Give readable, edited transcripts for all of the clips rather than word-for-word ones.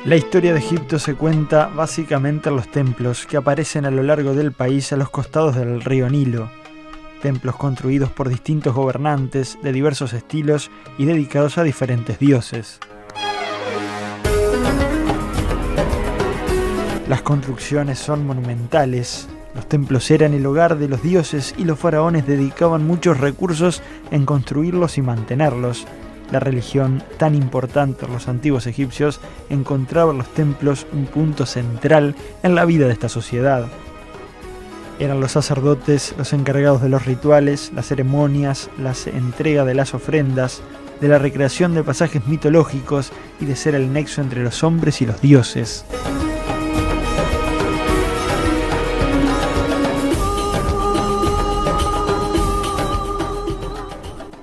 La historia de Egipto se cuenta básicamente en los templos que aparecen a lo largo del país a los costados del río Nilo. Templos construidos por distintos gobernantes de diversos estilos y dedicados a diferentes dioses. Las construcciones son monumentales. Los templos eran el hogar de los dioses y los faraones dedicaban muchos recursos en construirlos y mantenerlos. La religión, tan importante en los antiguos egipcios, encontraba en los templos un punto central en la vida de esta sociedad. Eran los sacerdotes los encargados de los rituales, las ceremonias, la entrega de las ofrendas, de la recreación de pasajes mitológicos y de ser el nexo entre los hombres y los dioses.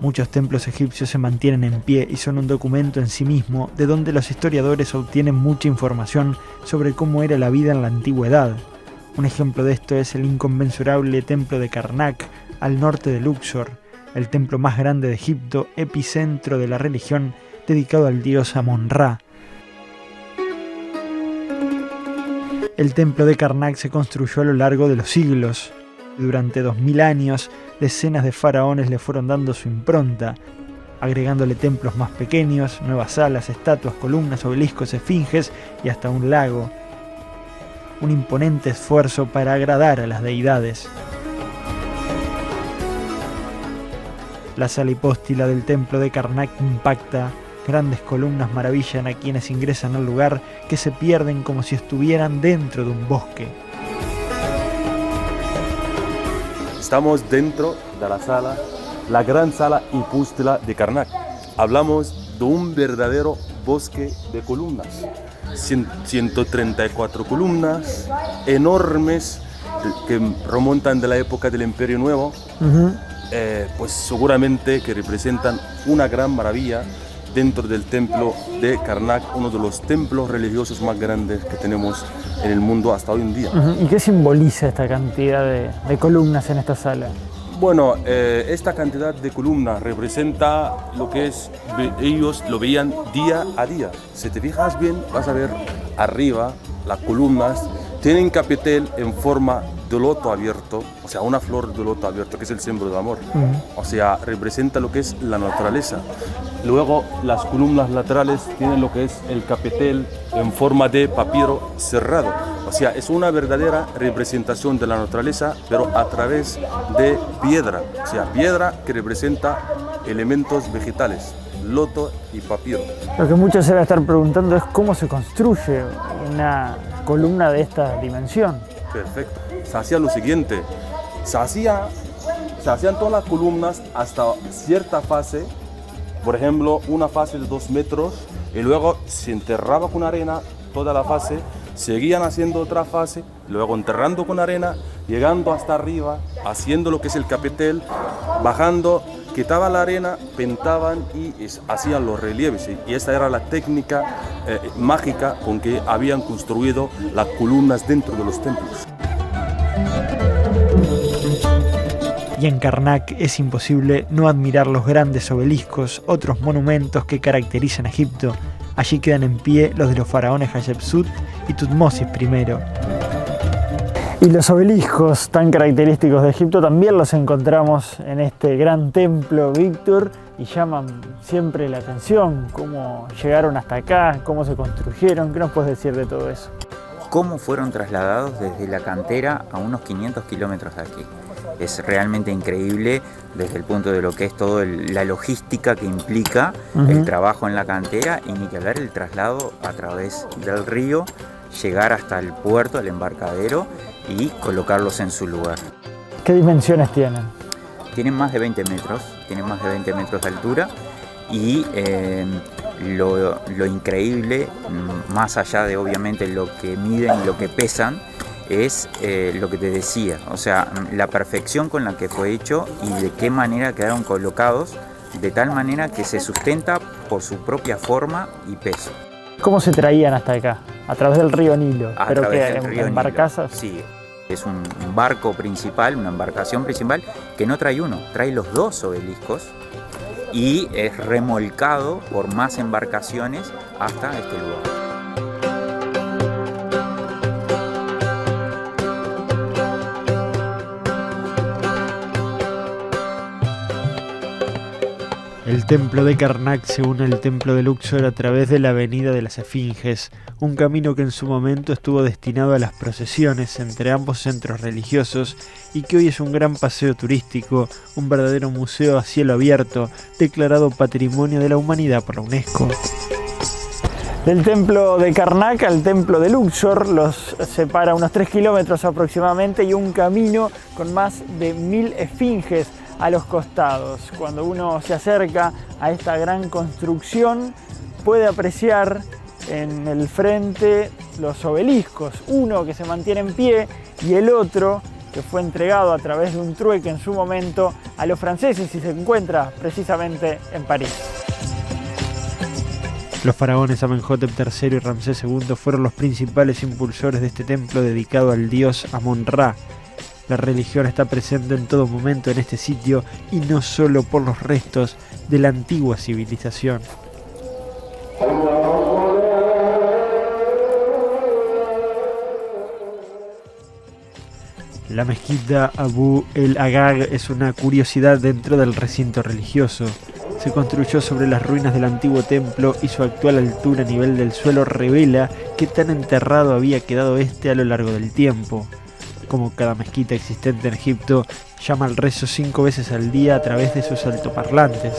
Muchos templos egipcios se mantienen en pie y son un documento en sí mismo, de donde los historiadores obtienen mucha información sobre cómo era la vida en la antigüedad. Un ejemplo de esto es el inconmensurable templo de Karnak, al norte de Luxor, el templo más grande de Egipto, epicentro de la religión, dedicado al dios Amon-Ra. El templo de Karnak se construyó a lo largo de los siglos. Durante 2000 años, decenas de faraones le fueron dando su impronta, agregándole templos más pequeños, nuevas salas, estatuas, columnas, obeliscos, esfinges y hasta un lago. Un imponente esfuerzo para agradar a las deidades. La sala hipóstila del templo de Karnak impacta. Grandes columnas maravillan a quienes ingresan al lugar, que se pierden como si estuvieran dentro de un bosque. Estamos dentro de la sala, la gran sala hipóstila de Karnak. Hablamos de un verdadero bosque de columnas. 134 columnas enormes que remontan de la época del Imperio Nuevo, pues seguramente que representan una gran maravilla dentro del templo de Karnak, uno de los templos religiosos más grandes que tenemos en el mundo hasta hoy en día. ¿Y qué simboliza esta cantidad de columnas en esta sala? Bueno, esta cantidad de columnas representa lo que es, ellos lo veían día a día. Si te fijas bien, vas a ver arriba las columnas tienen capitel en forma de loto abierto, o sea, una flor de loto abierto, que es el símbolo del amor. O sea, representa lo que es la naturaleza. Luego, las columnas laterales tienen lo que es el capitel en forma de papiro cerrado. O sea, es una verdadera representación de la naturaleza, pero a través de piedra. O sea, piedra que representa elementos vegetales, loto y papiro. Lo que muchos se van a estar preguntando es cómo se construye una columna de esta dimensión. Perfecto. Se hacía lo siguiente, se hacían todas las columnas hasta cierta fase, por ejemplo, una fase de 2 metros, y luego se enterraba con arena toda la fase, seguían haciendo otra fase, luego enterrando con arena, llegando hasta arriba, haciendo lo que es el capitel, bajando, quitaban la arena, pintaban y hacían los relieves. Y esta era la técnica mágica con que habían construido las columnas dentro de los templos. Y en Karnak es imposible no admirar los grandes obeliscos, otros monumentos que caracterizan a Egipto. Allí quedan en pie los de los faraones Hatshepsut y Tutmosis I. Y los obeliscos tan característicos de Egipto también los encontramos en este gran templo, Víctor, y llaman siempre la atención. ¿Cómo llegaron hasta acá? ¿Cómo se construyeron? ¿Qué nos puedes decir de todo eso? ¿Cómo fueron trasladados desde la cantera a unos 500 kilómetros de aquí? Es realmente increíble desde el punto de lo que es toda la logística que implica el trabajo en la cantera, y ni que hablar el traslado a través del río, llegar hasta el puerto, el embarcadero, y colocarlos en su lugar. ¿Qué dimensiones tienen? Tienen más de 20 metros, de altura, y lo increíble, más allá de obviamente lo que miden y lo que pesan, es lo que te decía, o sea, la perfección con la que fue hecho y de qué manera quedaron colocados, de tal manera que se sustenta por su propia forma y peso. ¿Cómo se traían hasta acá? A través del río Nilo. A ¿Pero través que del río en barcazas? Sí, es un barco principal, una embarcación principal, que no trae uno, trae los 2 obeliscos y es remolcado por más embarcaciones hasta este lugar. El templo de Karnak se une al templo de Luxor a través de la Avenida de las Esfinges, un camino que en su momento estuvo destinado a las procesiones entre ambos centros religiosos y que hoy es un gran paseo turístico, un verdadero museo a cielo abierto, declarado Patrimonio de la Humanidad por la UNESCO. Del templo de Karnak al templo de Luxor los separa unos 3 kilómetros aproximadamente y un camino con más de 1000 esfinges a los costados. Cuando uno se acerca a esta gran construcción puede apreciar en el frente los obeliscos, uno que se mantiene en pie y el otro que fue entregado a través de un trueque en su momento a los franceses y se encuentra precisamente en París. Los faraones Amenhotep III y Ramsés II fueron los principales impulsores de este templo dedicado al dios Amon-Ra. La religión está presente en todo momento en este sitio y no solo por los restos de la antigua civilización. La mezquita Abu el-Agag es una curiosidad dentro del recinto religioso. Se construyó sobre las ruinas del antiguo templo y su actual altura a nivel del suelo revela qué tan enterrado había quedado este a lo largo del tiempo. Como cada mezquita existente en Egipto, llama al rezo 5 veces al día a través de sus altoparlantes.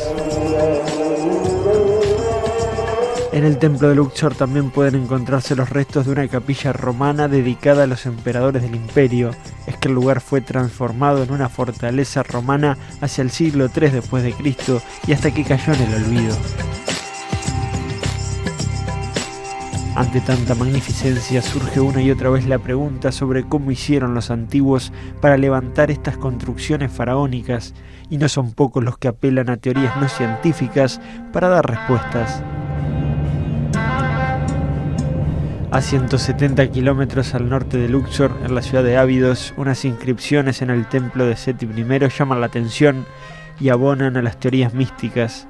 En el templo de Luxor también pueden encontrarse los restos de una capilla romana dedicada a los emperadores del imperio. Es que el lugar fue transformado en una fortaleza romana hacia el siglo III después de Cristo y hasta que cayó en el olvido. Ante tanta magnificencia surge una y otra vez la pregunta sobre cómo hicieron los antiguos para levantar estas construcciones faraónicas, y no son pocos los que apelan a teorías no científicas para dar respuestas. A 170 kilómetros al norte de Luxor, en la ciudad de Abidos, unas inscripciones en el templo de Seti I llaman la atención y abonan a las teorías místicas.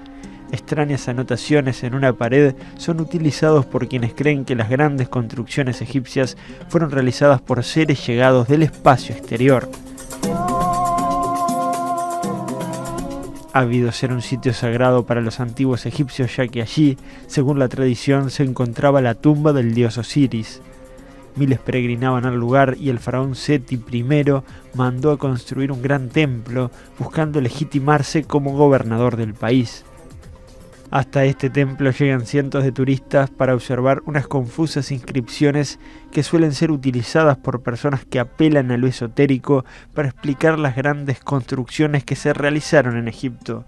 Extrañas anotaciones en una pared son utilizados por quienes creen que las grandes construcciones egipcias fueron realizadas por seres llegados del espacio exterior. Abidos era un sitio sagrado para los antiguos egipcios, ya que allí, según la tradición, se encontraba la tumba del dios Osiris. Miles peregrinaban al lugar y el faraón Seti I mandó a construir un gran templo, buscando legitimarse como gobernador del país. Hasta este templo llegan cientos de turistas para observar unas confusas inscripciones que suelen ser utilizadas por personas que apelan a lo esotérico para explicar las grandes construcciones que se realizaron en Egipto.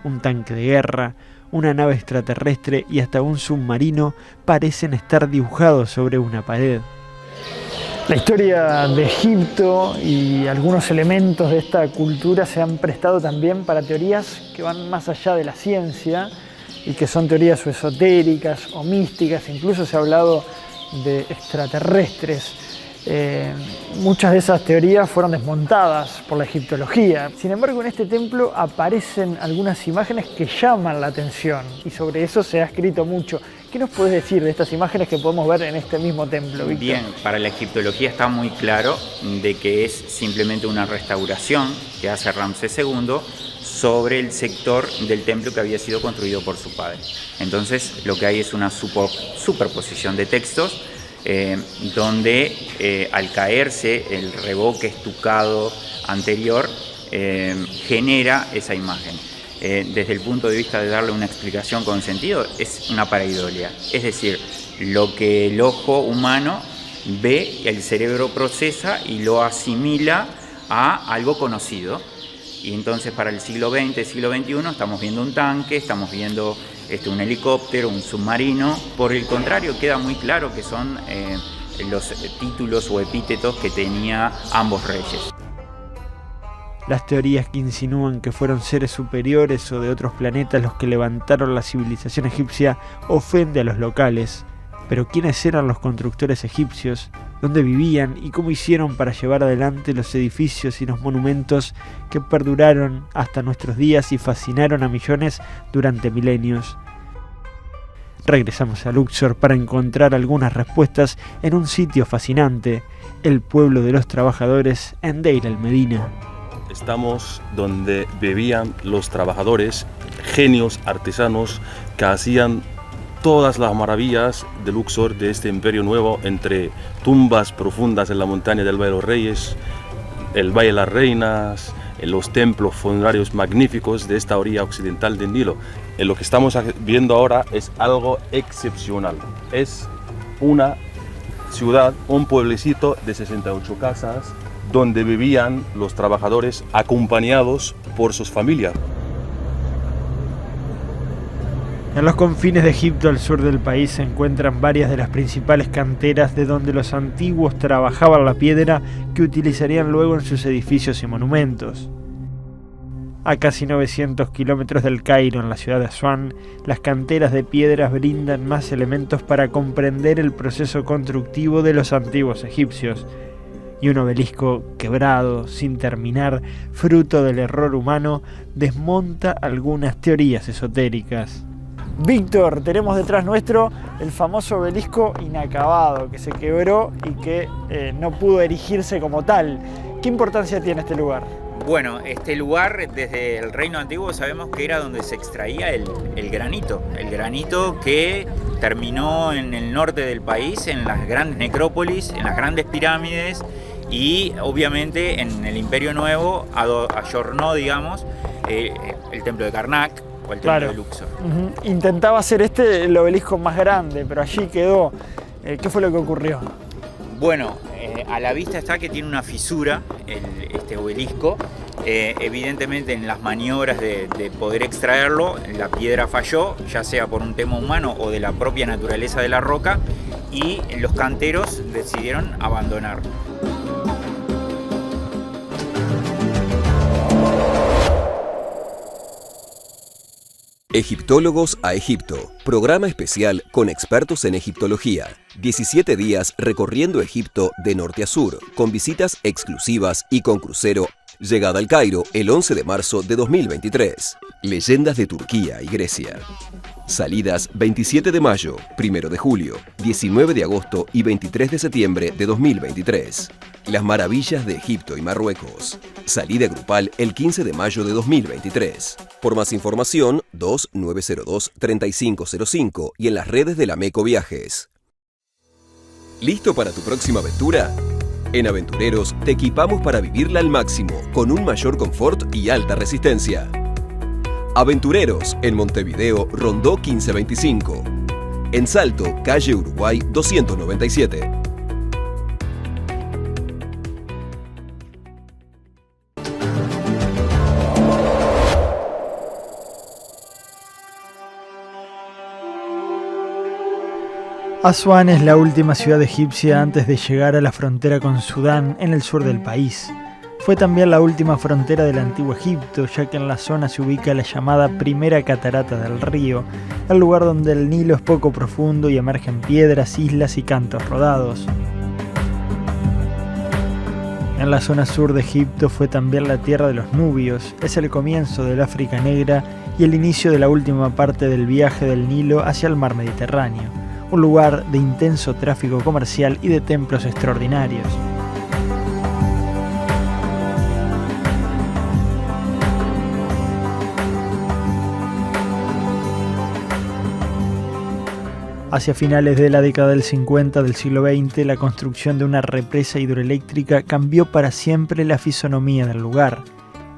Un tanque de guerra, una nave extraterrestre y hasta un submarino parecen estar dibujados sobre una pared. La historia de Egipto y algunos elementos de esta cultura se han prestado también para teorías que van más allá de la ciencia y que son teorías o esotéricas o místicas, incluso se ha hablado de extraterrestres. Muchas de esas teorías fueron desmontadas por la egiptología. Sin embargo, en este templo aparecen algunas imágenes que llaman la atención y sobre eso se ha escrito mucho. ¿Qué nos puedes decir de estas imágenes que podemos ver en este mismo templo, Víctor? Bien, para la egiptología está muy claro de que es simplemente una restauración que hace Ramsés II sobre el sector del templo que había sido construido por su padre. Entonces lo que hay es una superposición de textos donde al caerse el revoque estucado anterior genera esa imagen. Desde el punto de vista de darle una explicación con sentido, es una pareidolia. Es decir, lo que el ojo humano ve, el cerebro procesa y lo asimila a algo conocido. Y entonces para el siglo XX, siglo XXI, estamos viendo un tanque, estamos viendo un helicóptero, un submarino. Por el contrario, queda muy claro que son los títulos o epítetos que tenía ambos reyes. Las teorías que insinúan que fueron seres superiores o de otros planetas los que levantaron la civilización egipcia ofende a los locales. Pero ¿quiénes eran los constructores egipcios? ¿Dónde vivían? ¿Y cómo hicieron para llevar adelante los edificios y los monumentos que perduraron hasta nuestros días y fascinaron a millones durante milenios? Regresamos a Luxor para encontrar algunas respuestas en un sitio fascinante, el pueblo de los trabajadores en Deir el-Medina. Estamos donde vivían los trabajadores, genios artesanos que hacían todas las maravillas de Luxor, de este imperio nuevo, entre tumbas profundas en la montaña del Valle de los Reyes, el Valle de las Reinas, en los templos funerarios magníficos de esta orilla occidental del Nilo. En lo que estamos viendo ahora es algo excepcional. Es una ciudad, un pueblecito de 68 casas, donde vivían los trabajadores acompañados por sus familias. En los confines de Egipto, al sur del país, se encuentran varias de las principales canteras de donde los antiguos trabajaban la piedra que utilizarían luego en sus edificios y monumentos. A casi 900 kilómetros del Cairo, en la ciudad de Asuán, las canteras de piedras brindan más elementos para comprender el proceso constructivo de los antiguos egipcios. Y un obelisco quebrado, sin terminar, fruto del error humano, desmonta algunas teorías esotéricas. Víctor, tenemos detrás nuestro el famoso obelisco inacabado que se quebró y que no pudo erigirse como tal. ¿Qué importancia tiene este lugar? Bueno, este lugar desde el Reino Antiguo sabemos que era donde se extraía el granito que terminó en el norte del país, en las grandes necrópolis, en las grandes pirámides y obviamente en el Imperio Nuevo ayornó, digamos, el templo de Karnak o el templo de Luxor. Intentaba hacer el obelisco más grande, pero allí quedó. ¿Qué fue lo que ocurrió? Bueno, a la vista está que tiene una fisura este obelisco. Evidentemente en las maniobras de poder extraerlo, la piedra falló, ya sea por un tema humano o de la propia naturaleza de la roca, y los canteros decidieron abandonarlo. Egiptólogos a Egipto, programa especial con expertos en egiptología. 17 días recorriendo Egipto de norte a sur, con visitas exclusivas y con crucero. Llegada al Cairo el 11 de marzo de 2023. Leyendas de Turquía y Grecia. Salidas 27 de mayo, 1 de julio, 19 de agosto y 23 de septiembre de 2023. Las maravillas de Egipto y Marruecos. Salida grupal el 15 de mayo de 2023. Por más información, 2902-3505 y en las redes de la Meco Viajes. ¿Listo para tu próxima aventura? En Aventureros te equipamos para vivirla al máximo, con un mayor confort y alta resistencia. Aventureros, en Montevideo, Rondó 1525. En Salto, calle Uruguay 297. Asuán es la última ciudad egipcia antes de llegar a la frontera con Sudán en el sur del país. Fue también la última frontera del antiguo Egipto, ya que en la zona se ubica la llamada Primera Catarata del Río, el lugar donde el Nilo es poco profundo y emergen piedras, islas y cantos rodados. En la zona sur de Egipto fue también la tierra de los nubios, es el comienzo del África Negra y el inicio de la última parte del viaje del Nilo hacia el mar Mediterráneo. Un lugar de intenso tráfico comercial y de templos extraordinarios. Hacia finales de la década del 50 del siglo XX, la construcción de una represa hidroeléctrica cambió para siempre la fisonomía del lugar.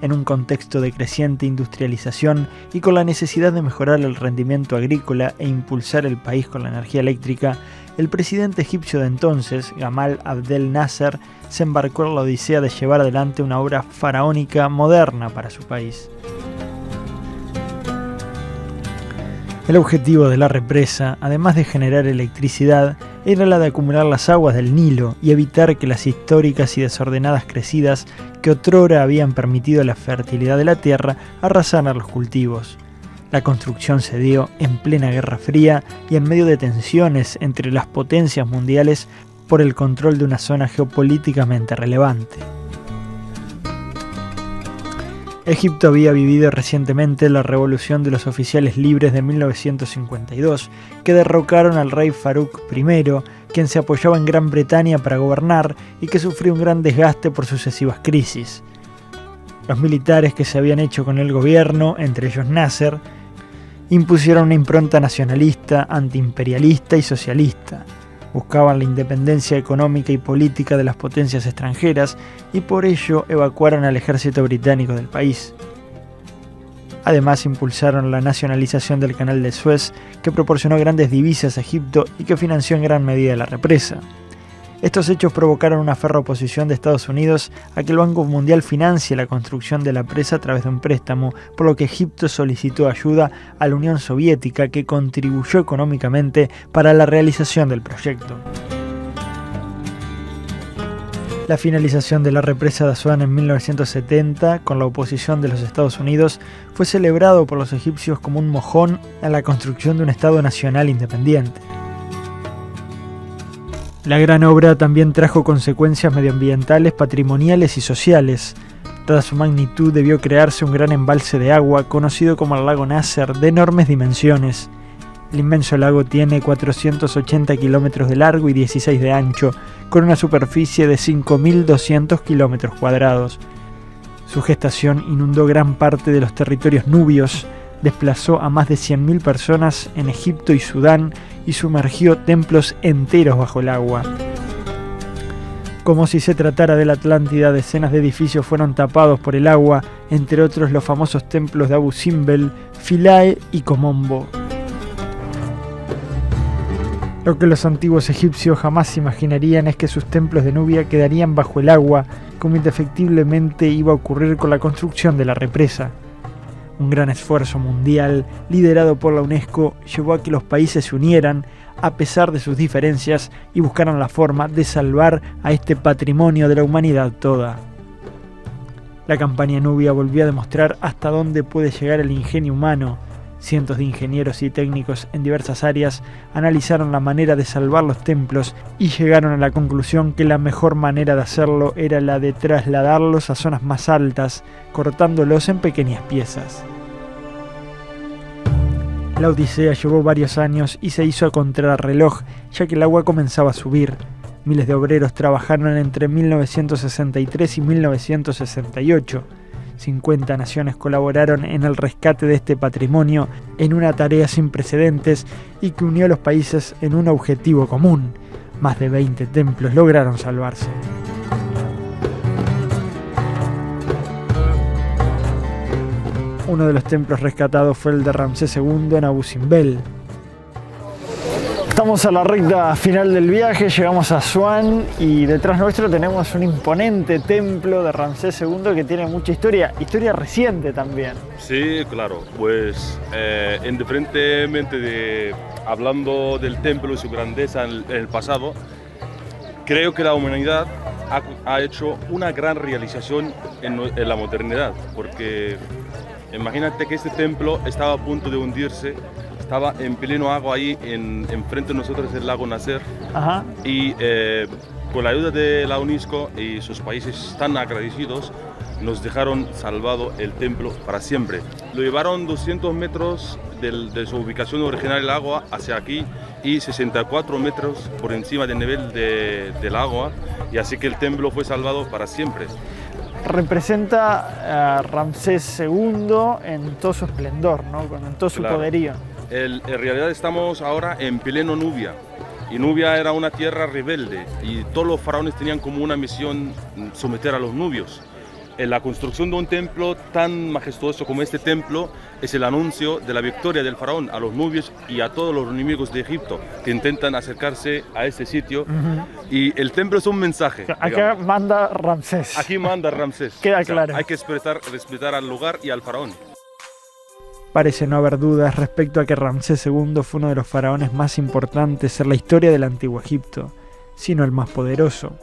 En un contexto de creciente industrialización y con la necesidad de mejorar el rendimiento agrícola e impulsar el país con la energía eléctrica, el presidente egipcio de entonces, Gamal Abdel Nasser, se embarcó en la odisea de llevar adelante una obra faraónica moderna para su país. El objetivo de la represa, además de generar electricidad, era la de acumular las aguas del Nilo y evitar que las históricas y desordenadas crecidas que otrora habían permitido la fertilidad de la tierra arrasaran los cultivos. La construcción se dio en plena Guerra Fría y en medio de tensiones entre las potencias mundiales por el control de una zona geopolíticamente relevante. Egipto había vivido recientemente la revolución de los oficiales libres de 1952, que derrocaron al rey Farouk I, quien se apoyaba en Gran Bretaña para gobernar y que sufrió un gran desgaste por sucesivas crisis. Los militares que se habían hecho con el gobierno, entre ellos Nasser, impusieron una impronta nacionalista, antiimperialista y socialista. Buscaban la independencia económica y política de las potencias extranjeras y por ello evacuaron al ejército británico del país. Además, impulsaron la nacionalización del Canal de Suez, que proporcionó grandes divisas a Egipto y que financió en gran medida la represa. Estos hechos provocaron una férrea oposición de Estados Unidos a que el Banco Mundial financie la construcción de la presa a través de un préstamo, por lo que Egipto solicitó ayuda a la Unión Soviética, que contribuyó económicamente para la realización del proyecto. La finalización de la represa de Asuán en 1970, con la oposición de los Estados Unidos, fue celebrado por los egipcios como un mojón a la construcción de un Estado nacional independiente. La gran obra también trajo consecuencias medioambientales, patrimoniales y sociales. Dada su magnitud, debió crearse un gran embalse de agua, conocido como el lago Nasser, de enormes dimensiones. El inmenso lago tiene 480 kilómetros de largo y 16 de ancho, con una superficie de 5.200 kilómetros cuadrados. Su gestación inundó gran parte de los territorios nubios, desplazó a más de 100.000 personas en Egipto y Sudán y sumergió templos enteros bajo el agua. Como si se tratara de la Atlántida, decenas de edificios fueron tapados por el agua, entre otros los famosos templos de Abu Simbel, Philae y Komombo. Lo que los antiguos egipcios jamás imaginarían es que sus templos de Nubia quedarían bajo el agua, como indefectiblemente iba a ocurrir con la construcción de la represa. Un gran esfuerzo mundial, liderado por la UNESCO, llevó a que los países se unieran, a pesar de sus diferencias, y buscaran la forma de salvar a este patrimonio de la humanidad toda. La campaña Nubia volvió a demostrar hasta dónde puede llegar el ingenio humano. Cientos de ingenieros y técnicos en diversas áreas analizaron la manera de salvar los templos y llegaron a la conclusión que la mejor manera de hacerlo era la de trasladarlos a zonas más altas, cortándolos en pequeñas piezas. La odisea llevó varios años y se hizo a contrarreloj, ya que el agua comenzaba a subir. Miles de obreros trabajaron entre 1963 y 1968. 50 naciones colaboraron en el rescate de este patrimonio en una tarea sin precedentes y que unió a los países en un objetivo común. Más de 20 templos lograron salvarse. Uno de los templos rescatados fue el de Ramsés II en Abu Simbel. Estamos a la recta final del viaje, llegamos a Asuán y detrás nuestro tenemos un imponente templo de Ramsés II que tiene mucha historia reciente también. Sí, claro, pues indiferentemente de hablando del templo y su grandeza en el pasado, creo que la humanidad ha hecho una gran realización en la modernidad, porque imagínate que este templo estaba a punto de hundirse. Estaba en pleno agua ahí, enfrente de nosotros el lago Nasser. Ajá. Y con la ayuda de la UNESCO y sus países tan agradecidos, nos dejaron salvado el templo para siempre. Lo llevaron 200 metros de su ubicación original del agua hacia aquí y 64 metros por encima del nivel del agua, y así que el templo fue salvado para siempre. Representa a Ramsés II en todo su esplendor, ¿no? En todo su poderío. En realidad estamos ahora en pleno Nubia, y Nubia era una tierra rebelde y todos los faraones tenían como una misión someter a los nubios. En la construcción de un templo tan majestuoso como este templo es el anuncio de la victoria del faraón a los nubios y a todos los enemigos de Egipto que intentan acercarse a este sitio. Y el templo es un mensaje. Acá manda Ramsés. Aquí manda Ramsés. Queda claro. Hay que respetar al lugar y al faraón. Parece no haber dudas respecto a que Ramsés II fue uno de los faraones más importantes en la historia del antiguo Egipto, sino el más poderoso.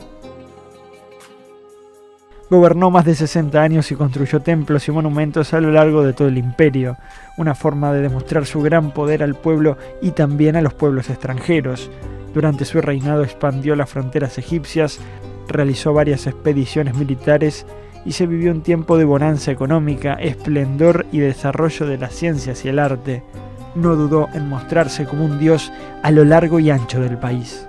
Gobernó más de 60 años y construyó templos y monumentos a lo largo de todo el imperio, una forma de demostrar su gran poder al pueblo y también a los pueblos extranjeros. Durante su reinado expandió las fronteras egipcias, realizó varias expediciones militares y se vivió un tiempo de bonanza económica, esplendor y desarrollo de las ciencias y el arte. No dudó en mostrarse como un dios a lo largo y ancho del país.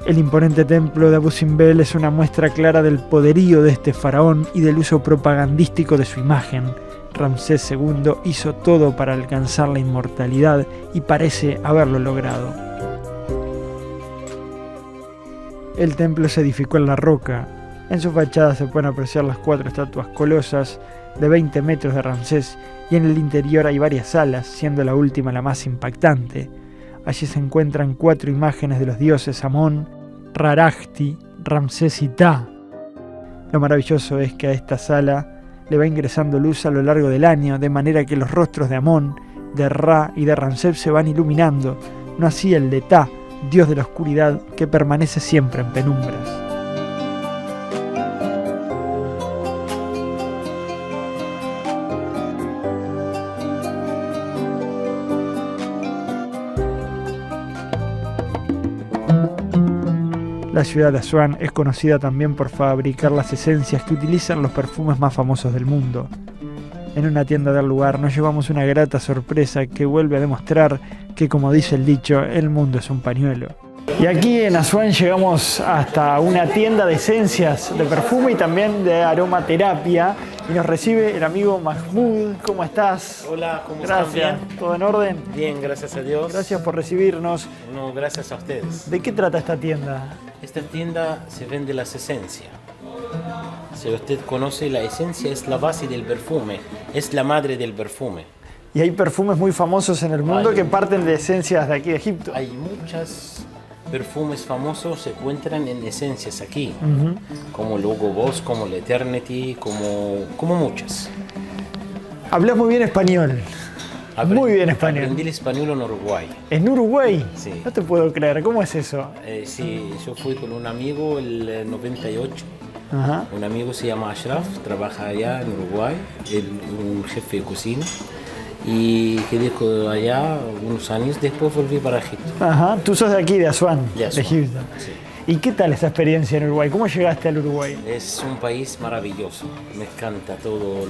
El imponente templo de Abu Simbel es una muestra clara del poderío de este faraón y del uso propagandístico de su imagen. Ramsés II hizo todo para alcanzar la inmortalidad y parece haberlo logrado. El templo se edificó en la roca. En su fachada se pueden apreciar las 4 estatuas colosas de 20 metros de Ramsés y en el interior hay varias salas, siendo la última la más impactante. Allí se encuentran 4 imágenes de los dioses Amón, Rarajti, Ramsés y Ptah. Lo maravilloso es que a esta sala le va ingresando luz a lo largo del año, de manera que los rostros de Amón, de Ra y de Ramsés se van iluminando, no así el de Ptah, dios de la oscuridad, que permanece siempre en penumbras. La ciudad de Asuán es conocida también por fabricar las esencias que utilizan los perfumes más famosos del mundo. En una tienda del lugar nos llevamos una grata sorpresa que vuelve a demostrar que, como dice el dicho, el mundo es un pañuelo. Y aquí en Asuán llegamos hasta una tienda de esencias de perfume y también de aromaterapia. Y nos recibe el amigo Mahmoud. ¿Cómo estás? Hola, ¿cómo estás? Gracias. ¿Todo en orden? Bien, gracias a Dios. Gracias por recibirnos. No, gracias a ustedes. ¿De qué trata esta tienda? Esta tienda se vende las esencias. Si usted conoce, la esencia es la base del perfume, es la madre del perfume. Y hay perfumes muy famosos en el mundo que parten de esencias de aquí de Egipto. Hay muchos perfumes famosos se encuentran en esencias aquí, como el Hugo Boss, como el Eternity, como muchas. Hablas muy bien español. Muy bien español. Aprendí el español en Uruguay. ¿En Uruguay? Sí. No te puedo creer. ¿Cómo es eso? Sí, yo fui con un amigo el 98. Ajá. Un amigo se llama Ashraf, trabaja allá en Uruguay, un jefe de cocina. Y quedé allá unos años, después volví para Egipto. Ajá. Tú sos de aquí, de Asuán, De Asuán, Egipto. sí. ¿Y qué tal esa experiencia en Uruguay? ¿Cómo llegaste al Uruguay? Es un país maravilloso, me encanta todos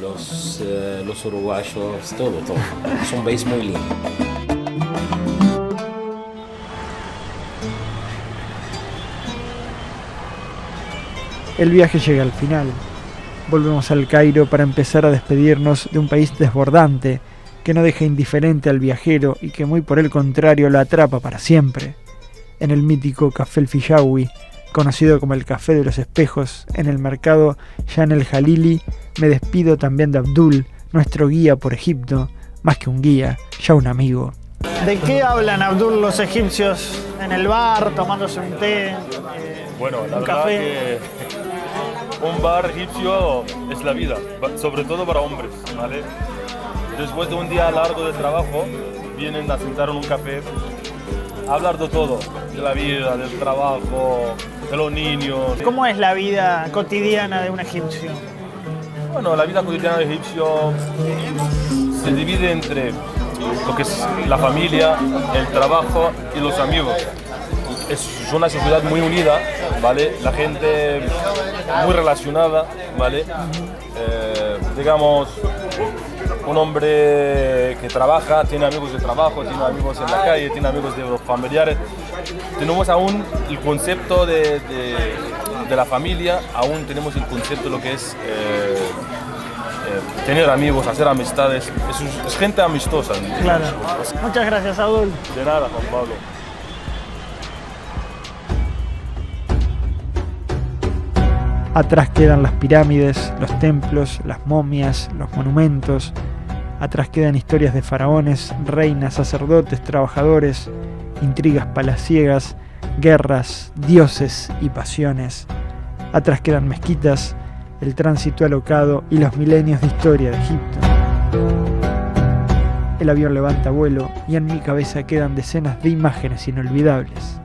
los uruguayos, todo. Es un país muy lindo. El viaje llega al final. Volvemos al Cairo para empezar a despedirnos de un país desbordante, que no deja indiferente al viajero y que muy por el contrario lo atrapa para siempre. En el mítico Café El Fiyawi, conocido como el Café de los Espejos, en el mercado Jan El Jalili, me despido también de Abdul, nuestro guía por Egipto, más que un guía, ya un amigo. ¿De qué hablan, Abdul, los egipcios en el bar, tomándose un té, Bueno, la un verdad café? que un bar egipcio es la vida, sobre todo para hombres, ¿vale? Después de un día largo de trabajo, vienen a sentar en un café a hablar de todo, de la vida, del trabajo, de los niños. ¿Cómo es la vida cotidiana de un egipcio? Bueno, la vida cotidiana de egipcio se divide entre lo que es la familia, el trabajo y los amigos. Es una sociedad muy unida, ¿vale? La gente muy relacionada, ¿vale? Digamos, un hombre que trabaja, tiene amigos de trabajo, tiene amigos en la calle, tiene amigos de los familiares. Tenemos aún el concepto de la familia, aún tenemos el concepto de lo que es tener amigos, hacer amistades. Es gente amistosa. Claro. Muchas gracias, Abdul. De nada, Juan Pablo. Atrás quedan las pirámides, los templos, las momias, los monumentos. Atrás quedan historias de faraones, reinas, sacerdotes, trabajadores, intrigas palaciegas, guerras, dioses y pasiones. Atrás quedan mezquitas, el tránsito alocado y los milenios de historia de Egipto. El avión levanta vuelo y en mi cabeza quedan decenas de imágenes inolvidables.